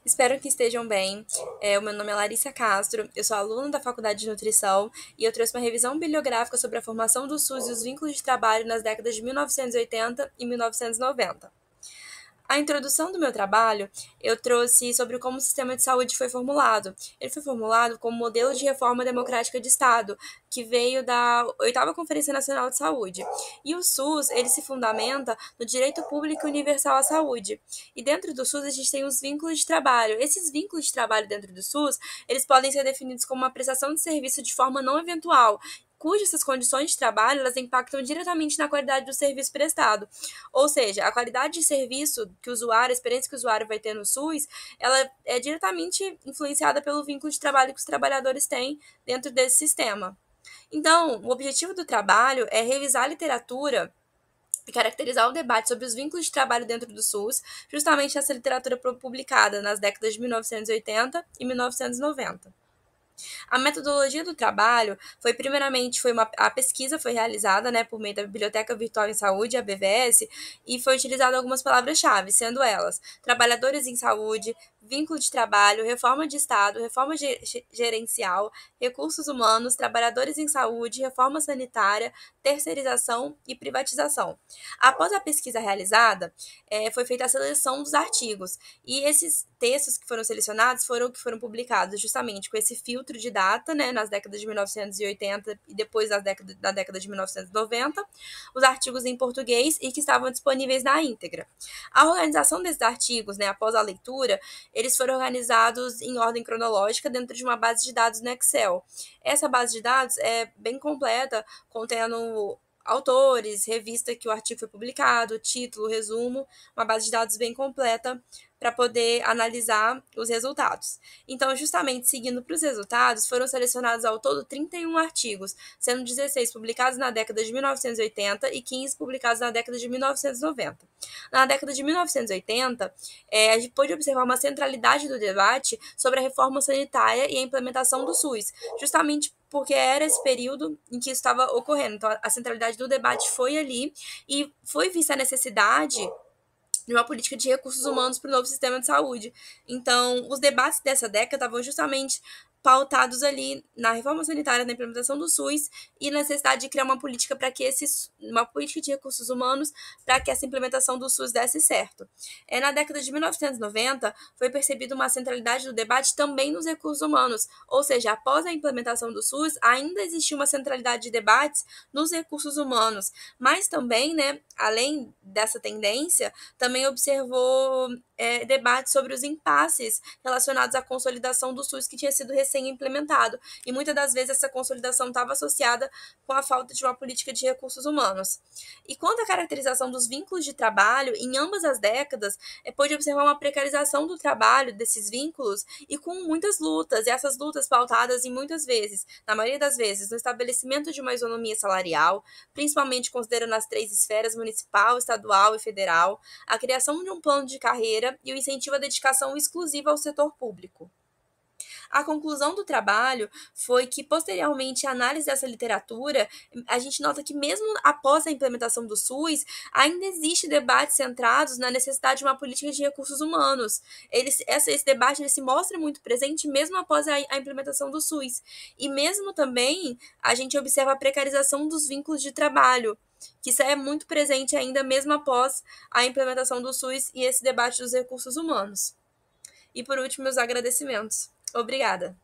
Espero que estejam bem. O meu nome é Larissa Castro, eu sou aluna da Faculdade de Nutrição e eu trouxe uma revisão bibliográfica sobre a formação do SUS e os vínculos de trabalho nas décadas de 1980 e 1990. A introdução do meu trabalho, eu trouxe sobre como o sistema de saúde foi formulado. Ele foi formulado como modelo de reforma democrática de Estado, que veio da 8ª Conferência Nacional de Saúde. E o SUS, ele se fundamenta no direito público universal à saúde. E dentro do SUS, a gente tem os vínculos de trabalho. Esses vínculos de trabalho dentro do SUS, eles podem ser definidos como uma prestação de serviço de forma não eventual, cujas condições de trabalho elas impactam diretamente na qualidade do serviço prestado. Ou seja, a qualidade de serviço que o usuário, a experiência que o usuário vai ter no SUS, ela é diretamente influenciada pelo vínculo de trabalho que os trabalhadores têm dentro desse sistema. Então, o objetivo do trabalho é revisar a literatura e caracterizar o debate sobre os vínculos de trabalho dentro do SUS, justamente essa literatura publicada nas décadas de 1980 e 1990. A metodologia do trabalho foi primeiramente a pesquisa foi realizada, né, por meio da Biblioteca Virtual em Saúde, a BVS, e foi utilizado algumas palavras-chave, sendo elas trabalhadores em saúde, vínculo de trabalho, reforma de Estado, reforma gerencial, recursos humanos, trabalhadores em saúde, reforma sanitária, terceirização e privatização. Após a pesquisa realizada, foi feita a seleção dos artigos, e esses textos que foram selecionados foram publicados justamente com esse filtro de data, né, nas décadas de 1980 e depois da década de 1990, os artigos em português e que estavam disponíveis na íntegra. A organização desses artigos, né, após a leitura, eles foram organizados em ordem cronológica dentro de uma base de dados no Excel. Essa base de dados é bem completa, contendo autores, revista que o artigo foi publicado, título, resumo, uma base de dados bem completa para poder analisar os resultados. Então, justamente seguindo para os resultados, foram selecionados ao todo 31 artigos, sendo 16 publicados na década de 1980 e 15 publicados na década de 1990. Na década de 1980, a gente pôde observar uma centralidade do debate sobre a reforma sanitária e a implementação do SUS, justamente porque era esse período em que isso estava ocorrendo. Então, a centralidade do debate foi ali e foi vista a necessidade de uma política de recursos humanos para o novo sistema de saúde. Então, os debates dessa década estavam justamente pautados ali na reforma sanitária, na implementação do SUS e na necessidade de criar uma política uma política de recursos humanos para que essa implementação do SUS desse certo. Na década de 1990, foi percebida uma centralidade do debate também nos recursos humanos, ou seja, após a implementação do SUS, ainda existia uma centralidade de debates nos recursos humanos, mas também, né, além dessa tendência, também observou debates sobre os impasses relacionados à consolidação do SUS que tinha sido recém-implementado. E muitas das vezes essa consolidação estava associada com a falta de uma política de recursos humanos. E quanto à caracterização dos vínculos de trabalho, em ambas as décadas, pôde observar uma precarização do trabalho desses vínculos e com muitas lutas, e essas lutas pautadas em muitas vezes, na maioria das vezes, no estabelecimento de uma isonomia salarial, principalmente considerando as 3 esferas municipal, estadual e federal, a criação de um plano de carreira e o incentivo à dedicação exclusiva ao setor público. A conclusão do trabalho foi que, posteriormente à análise dessa literatura, a gente nota que mesmo após a implementação do SUS, ainda existe debates centrados na necessidade de uma política de recursos humanos. Esse debate ele se mostra muito presente mesmo após a implementação do SUS. E mesmo também a gente observa a precarização dos vínculos de trabalho, que isso é muito presente ainda mesmo após a implementação do SUS e esse debate dos recursos humanos. E por último, meus agradecimentos. Obrigada.